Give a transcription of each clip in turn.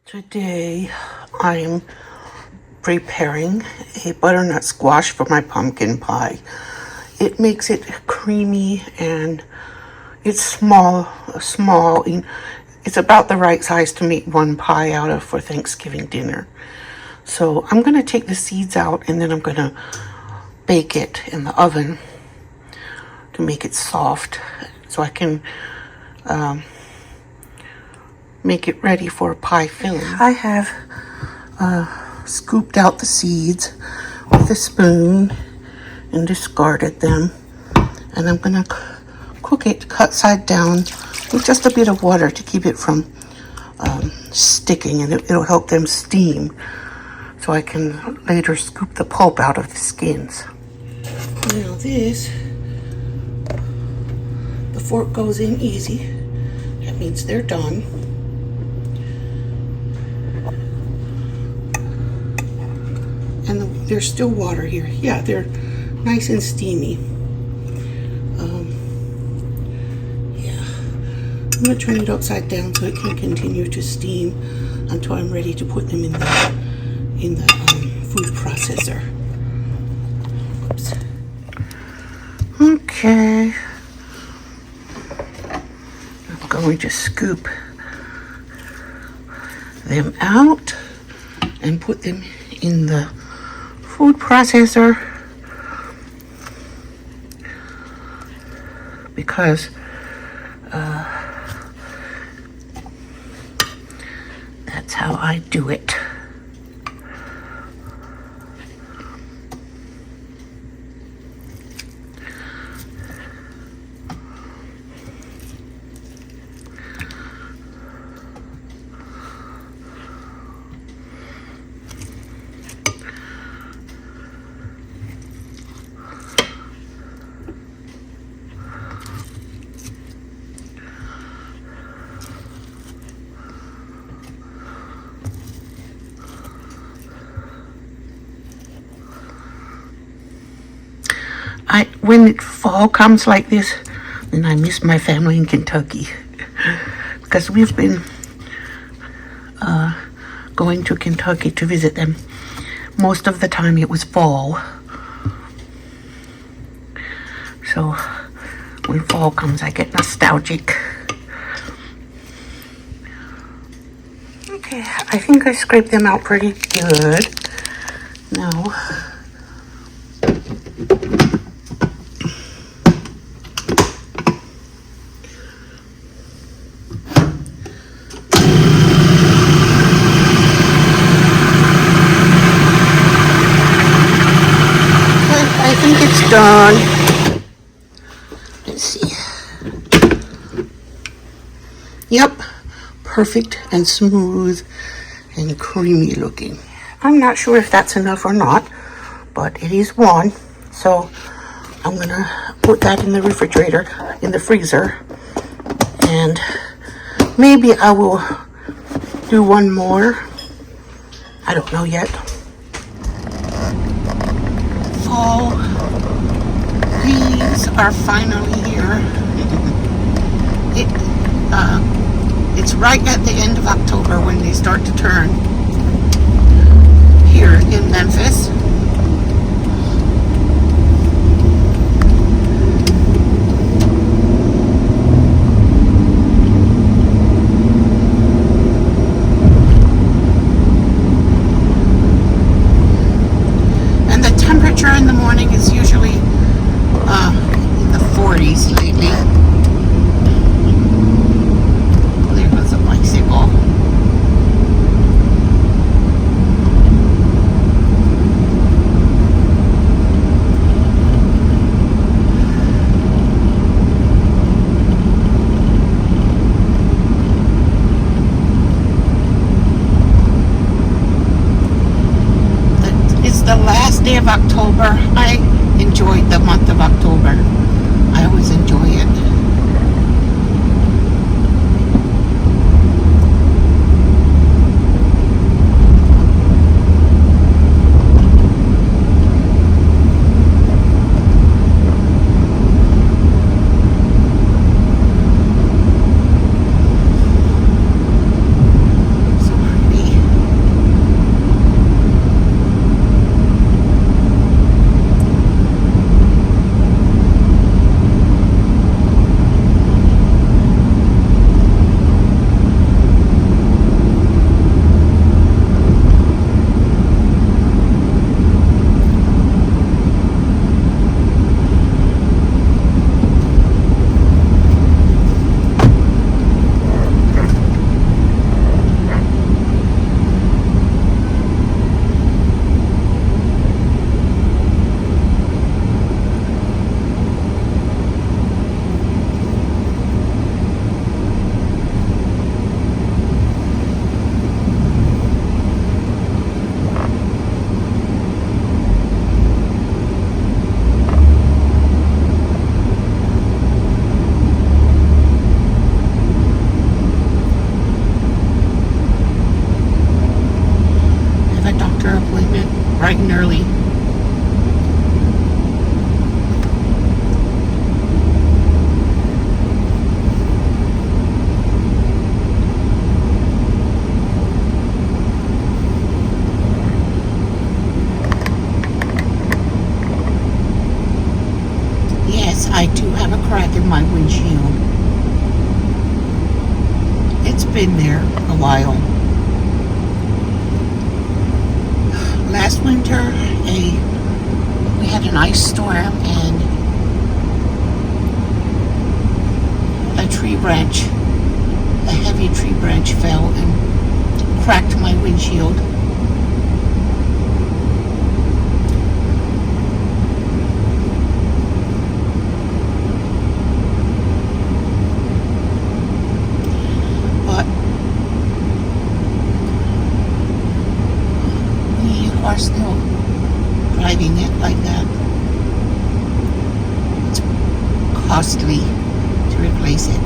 Today I'm preparing a butternut squash for my pumpkin pie. It makes it creamy and it's small. It's about the right size to make one pie out of for Thanksgiving dinner. So I'm going to take the seeds out and then I'm going to bake it in the oven to make it soft so I can make it ready for pie filling. I have scooped out the seeds with a spoon and discarded them, and I'm gonna cook it cut side down with just a bit of water to keep it from sticking, and it'll help them steam so I can later scoop the pulp out of the skins. Now this, the fork goes in easy. That means they're done. And there's still water here. Yeah, they're nice and steamy. Yeah, I'm gonna turn it upside down so it can continue to steam until I'm ready to put them in the food processor. Oops. Okay, I'm going to scoop them out and put them in the food processor because that's how I do it. When fall comes like this, then I miss my family in Kentucky because we've been going to Kentucky to visit them. Most of the time it was fall. So when fall comes, I get nostalgic. Okay, I think I scraped them out pretty good. Now, done. Let's see. Yep, perfect and smooth and creamy looking. I'm not sure if that's enough or not, but it is one. So I'm gonna put that in the refrigerator, in the freezer, and maybe I will do one more. I don't know yet. Fall leaves are finally here. It's right at the end of October when they start to turn here in Memphis. And the temperature in the morning is usually in the 40s lately. Oh, there goes a bicycle. It's the last day of October. I enjoyed the month of October. I always enjoy it. So pretty. bright and early. Yes, I do have a crack in my windshield. It's been there a while. Last winter, we had an ice storm and a tree branch, a heavy tree branch fell and cracked my windshield. Are still driving it like that. It's costly to replace it.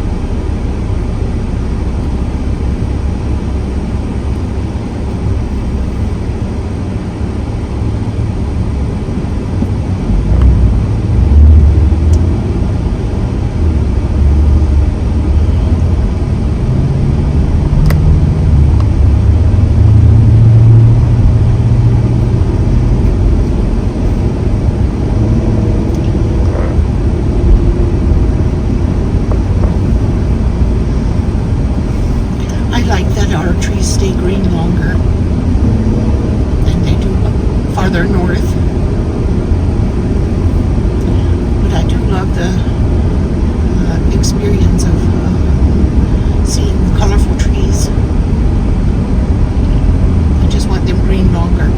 Our trees stay green longer than they do farther north. But I do love the experience of seeing the colorful trees. I just want them green longer.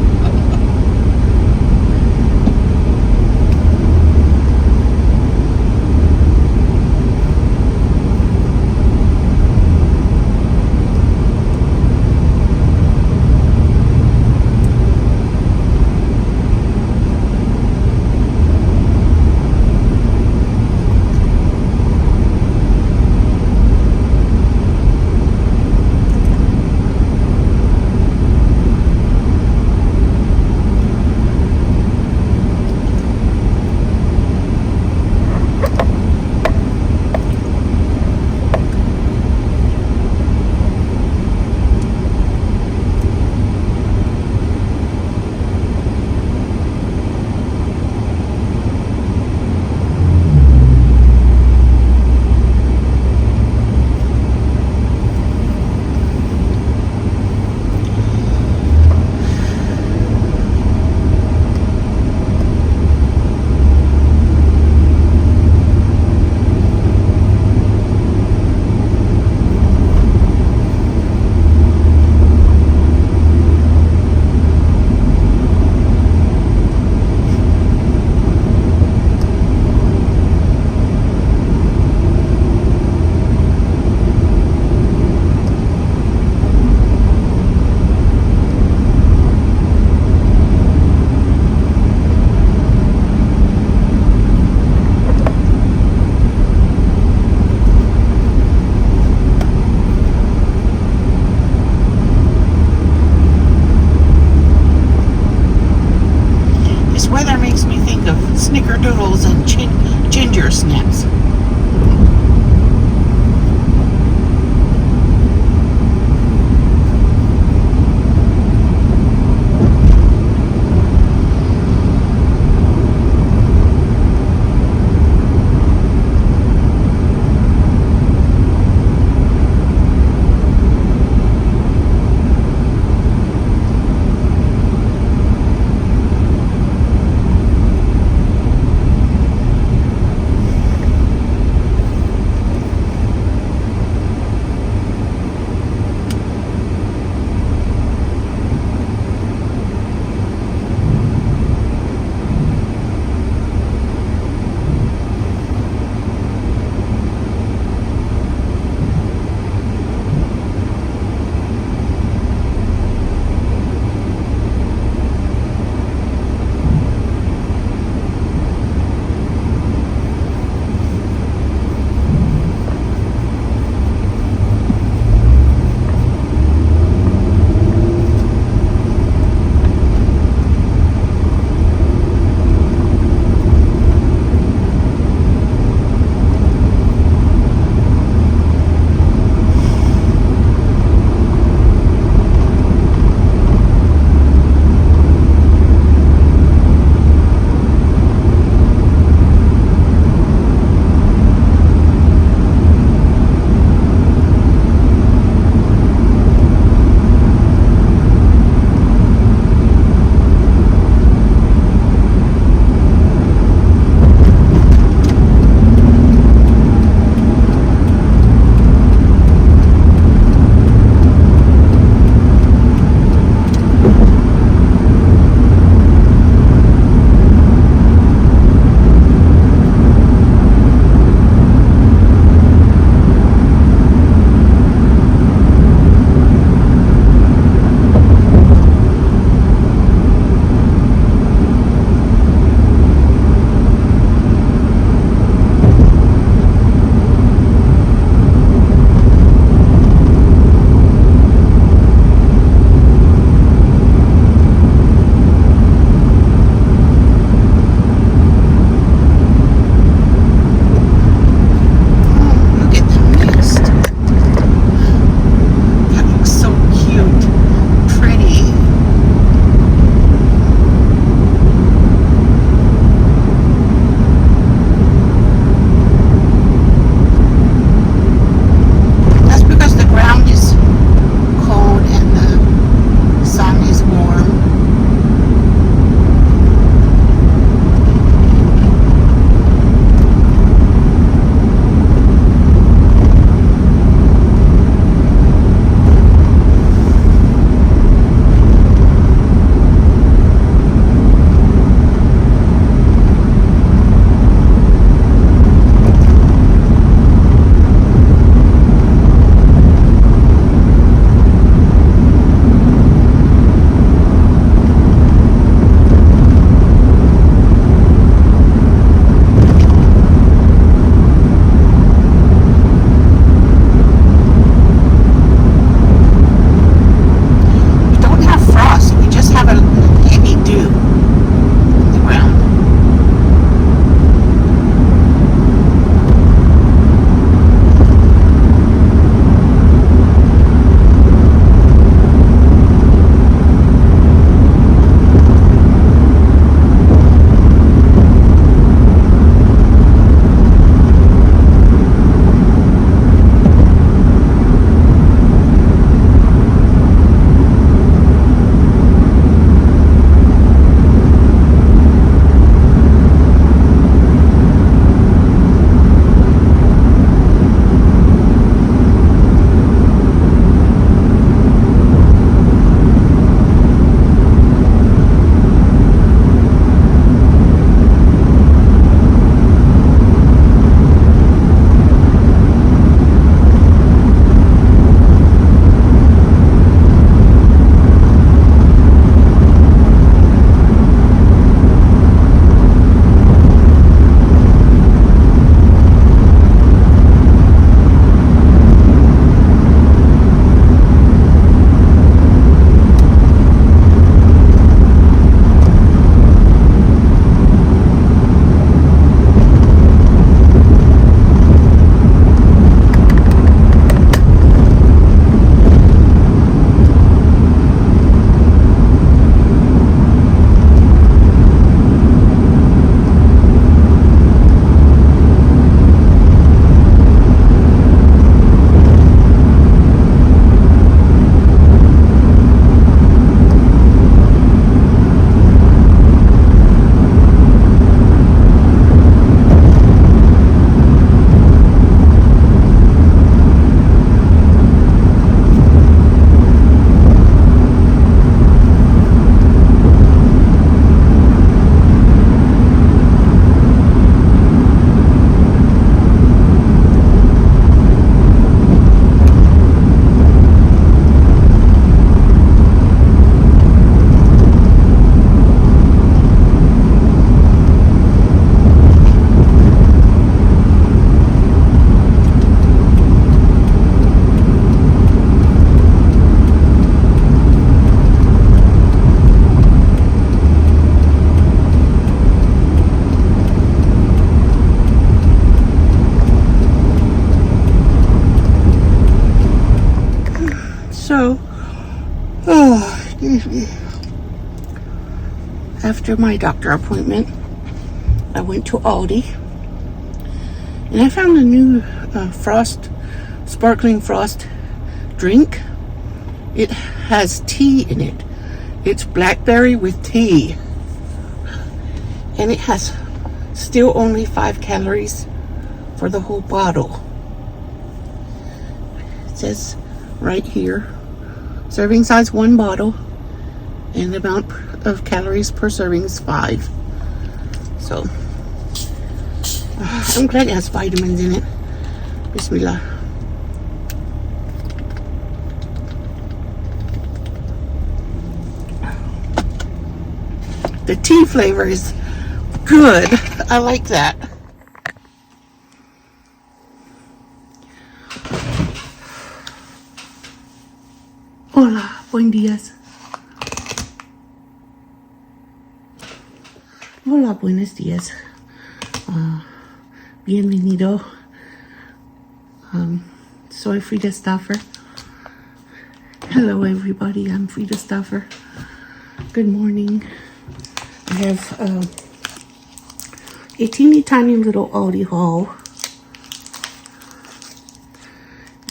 So, oh, excuse me. After my doctor appointment, I went to Aldi and I found a new sparkling frost drink. It has tea in it. It's blackberry with tea. And it has still only 5 calories for the whole bottle. It says right here, serving size 1 bottle, and the amount of calories per serving is 5. So, I'm glad it has vitamins in it. Bismillah. The tea flavor is good. I like that. Hola, buen días. Hola, buenos días. Bienvenido. Soy Frida Staffer. Hello, everybody. I'm Frida Staffer. Good morning. I have a teeny tiny little Aldi haul.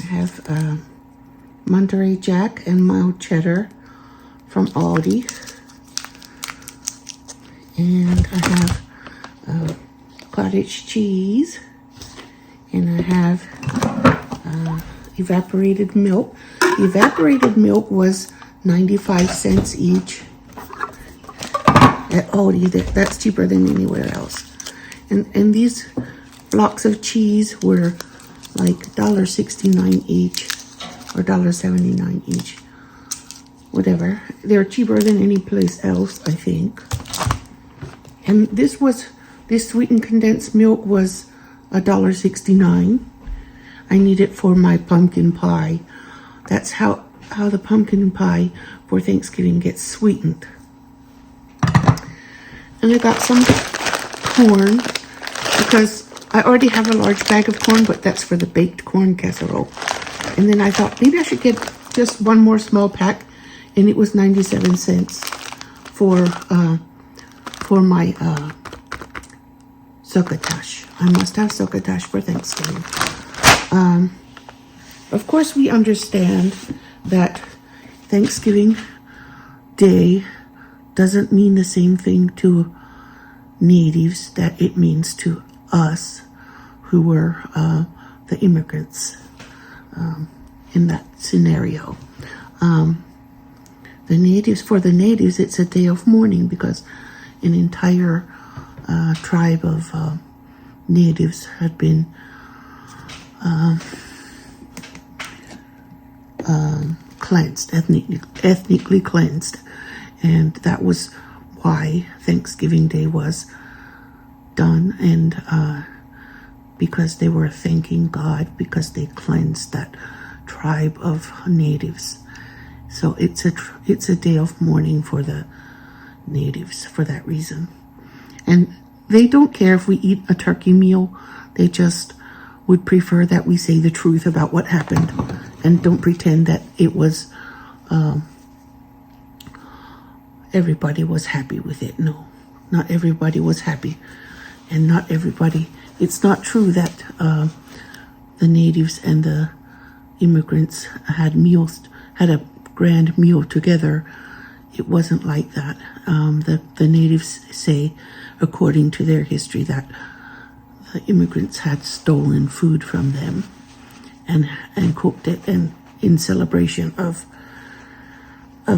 I have Monterey Jack and mild cheddar from Aldi. And I have cottage cheese. And I have evaporated milk. The evaporated milk was 95 cents each at Aldi. That's cheaper than anywhere else. And these blocks of cheese were like $1.69 each or $1.79 each. Whatever. They're cheaper than any place else, I think. And this sweetened condensed milk was $1.69. I need it for my pumpkin pie. That's how the pumpkin pie for Thanksgiving gets sweetened. And I got some corn because I already have a large bag of corn, but that's for the baked corn casserole. And then I thought maybe I should get just one more small pack, and it was 97 cents for my succotash. I must have succotash for Thanksgiving. Of course, we understand that Thanksgiving Day doesn't mean the same thing to natives that it means to us who were the immigrants in that scenario. For the natives, it's a day of mourning because an entire tribe of natives had been cleansed, ethnically cleansed. And that was why Thanksgiving Day was done, and because they were thanking God because they cleansed that tribe of natives. So it's a day of mourning for the natives for that reason. And they don't care if we eat a turkey meal. They just would prefer that we say the truth about what happened and don't pretend that it was everybody was happy with it. No, not everybody was happy. And not everybody, it's not true that the natives and the immigrants had a grand meal together. It wasn't like that. The natives say, according to their history, that the immigrants had stolen food from them and cooked it in celebration of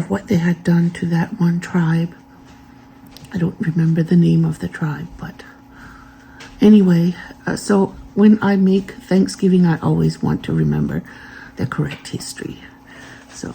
what they had done to that one tribe. I don't remember the name of the tribe, but anyway, so when I make Thanksgiving, I always want to remember the correct history. So